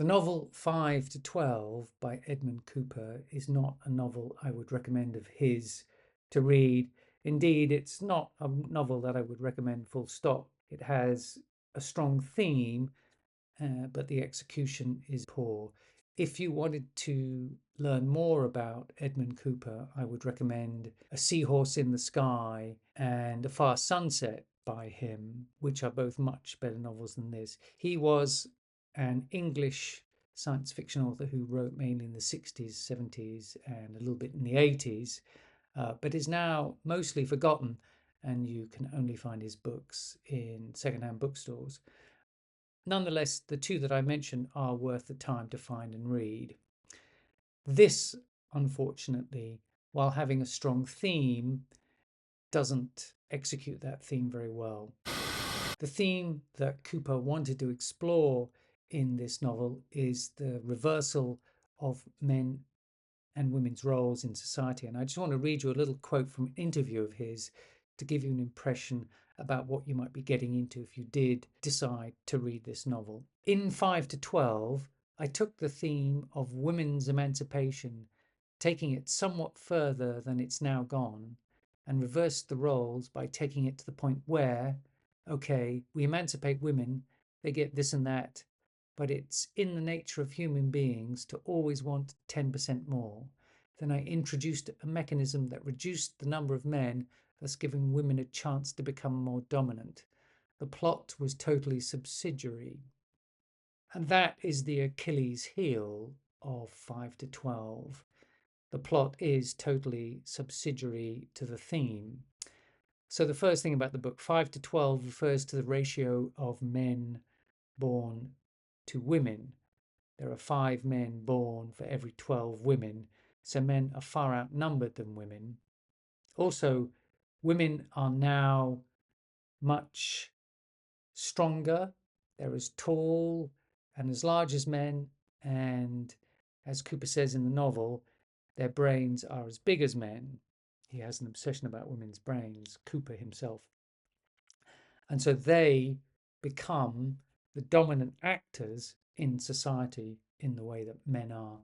The novel 5 to 12 by Edmund Cooper is not a novel I would recommend of his to read. Indeed, it's not a novel that I would recommend full stop. It has a strong theme, but the execution is poor. If you wanted to learn more about Edmund Cooper, I would recommend A Seahorse in the Sky and A Far Sunset by him, which are both much better novels than this. He was an English science fiction author who wrote mainly in the 60s, 70s, and a little bit in the 80s, but is now mostly forgotten, and you can only find his books in secondhand bookstores. Nonetheless, the two that I mentioned are worth the time to find and read. This, unfortunately, while having a strong theme, doesn't execute that theme very well. The theme that Cooper wanted to explore in this novel is the reversal of men and women's roles in society. And I just want to read you a little quote from an interview of his to give you an impression about what you might be getting into if you did decide to read this novel. In 5 to 12, I took the theme of women's emancipation, taking it somewhat further than it's now gone, and reversed the roles by taking it to the point where, okay, we emancipate women, they get this and that, but it's in the nature of human beings to always want 10% more. Then I introduced a mechanism that reduced the number of men, thus giving women a chance to become more dominant. The plot was totally subsidiary. And that is the Achilles heel of 5 to 12. The plot is totally subsidiary to the theme. So the first thing about the book, 5 to 12 refers to the ratio of men born to women. There are 5 men born for every 12 women, so men are far outnumbered than women. Also, women are now much stronger. They're as tall and as large as men, and as Cooper says in the novel, their brains are as big as men. He has an obsession about women's brains, Cooper himself. And so they become the dominant actors in society in the way that men are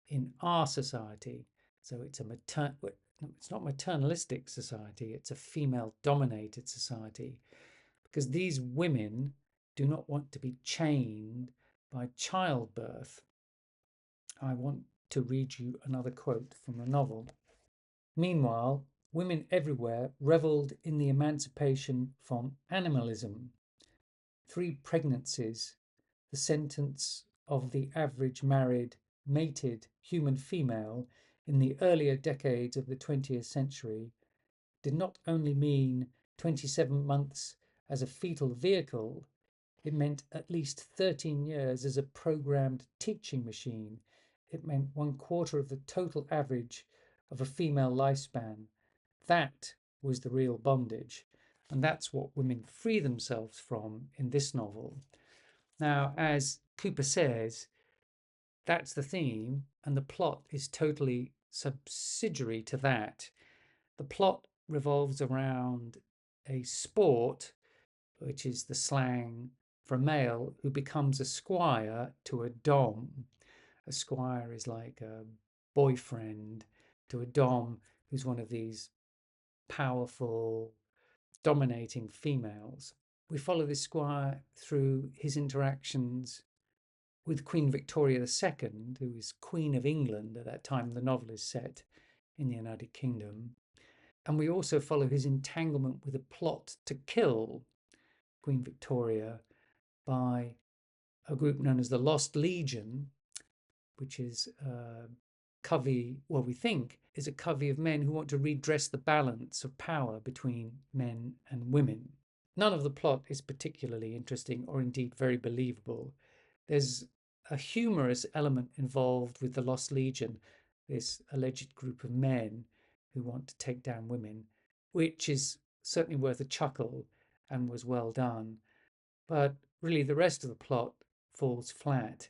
in our society. So it's it's not maternalistic society, it's a female dominated society, because these women do not want to be chained by childbirth. I want to read you another quote from the novel. Meanwhile, women everywhere revelled in the emancipation from animalism. 3 pregnancies, the sentence of the average married, mated human female in the earlier decades of the 20th century, did not only mean 27 months as a fetal vehicle, it meant at least 13 years as a programmed teaching machine. It meant 1/4 of the total average of a female lifespan. That was the real bondage. And that's what women free themselves from in this novel. Now, as Cooper says, that's the theme, and the plot is totally subsidiary to that. The plot revolves around a sport, which is the slang for a male who becomes a squire to a dom. A squire is like a boyfriend to a dom who's one of these powerful, dominating females. We follow this squire through his interactions with Queen Victoria II, who is Queen of England at that time the novel is set in the United Kingdom. And we also follow his entanglement with a plot to kill Queen Victoria by a group known as the Lost Legion, which is a covey, well, we think, is a covey of men who want to redress the balance of power between men and women. None of the plot is particularly interesting or indeed very believable. There's a humorous element involved with the Lost Legion, this alleged group of men who want to take down women, which is certainly worth a chuckle and was well done. But really, the rest of the plot falls flat.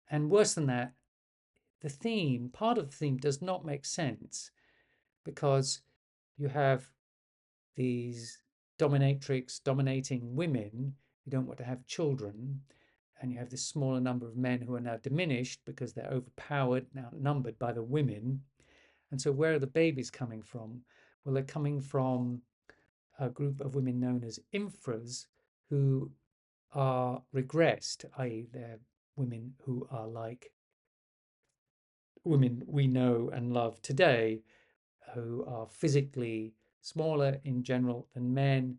And worse than that, part of the theme does not make sense, because you have these dominatrix dominating women who don't want to have children, and you have this smaller number of men who are now diminished because they're overpowered, now outnumbered by the women. And so, where are the babies coming from? Well, they're coming from a group of women known as infras who are regressed, i.e., they're women who are like women we know and love today, who are physically smaller in general than men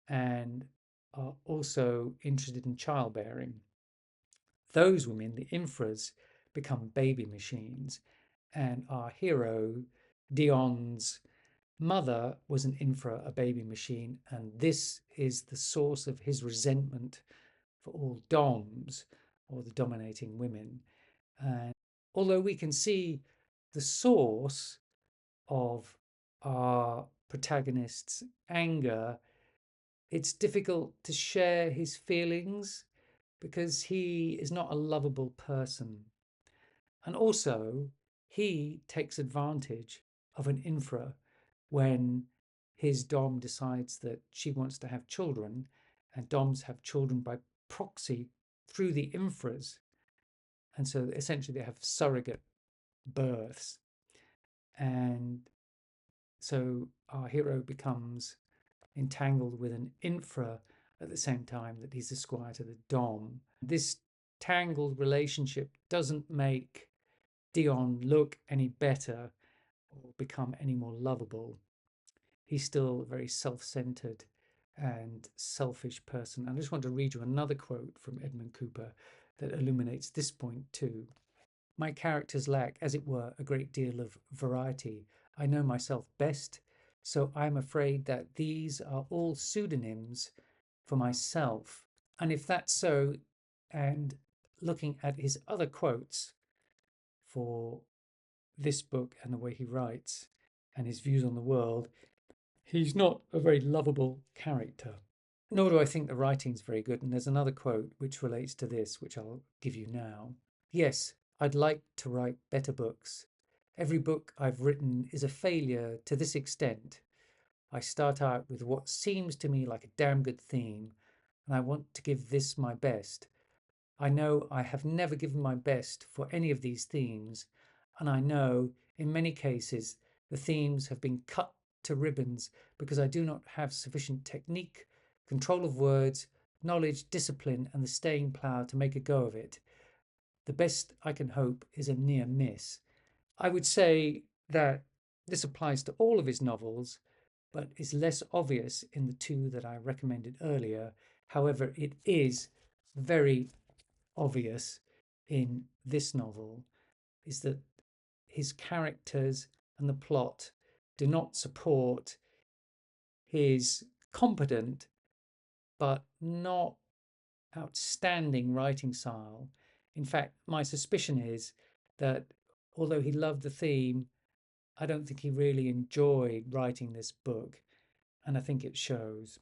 and are also interested in childbearing. Those women, the infras, become baby machines. And our hero, Dion's mother, was an infra, a baby machine. And this is the source of his resentment for all doms, or the dominating women. And although we can see the source of our protagonist's anger, it's difficult to share his feelings because he is not a lovable person. And also, he takes advantage of an infra when his dom decides that she wants to have children, and doms have children by proxy through the infras. And so essentially, they have surrogate births. And so our hero becomes entangled with an infra at the same time that he's a squire to the dom. This tangled relationship doesn't make Dion look any better or become any more lovable. He's still a very self-centered and selfish person. And I just want to read you another quote from Edmund Cooper that illuminates this point too. My characters lack, as it were, a great deal of variety. I know myself best, so I'm afraid that these are all pseudonyms for myself. And if that's so, and looking at his other quotes for this book and the way he writes and his views on the world, he's not a very lovable character. Nor do I think the writing's very good. And there's another quote which relates to this, which I'll give you now. Yes, I'd like to write better books. Every book I've written is a failure to this extent. I start out with what seems to me like a damn good theme, and I want to give this my best. I know I have never given my best for any of these themes, and I know in many cases the themes have been cut to ribbons because I do not have sufficient technique, control of words, knowledge, discipline, and the staying power to make a go of it. The best I can hope is a near miss. I would say that this applies to all of his novels, but is less obvious in the two that I recommended earlier. However, it is very obvious in this novel, is that his characters and the plot do not support his competent but not outstanding writing style. In fact, my suspicion is that although he loved the theme, I don't think he really enjoyed writing this book, and I think it shows.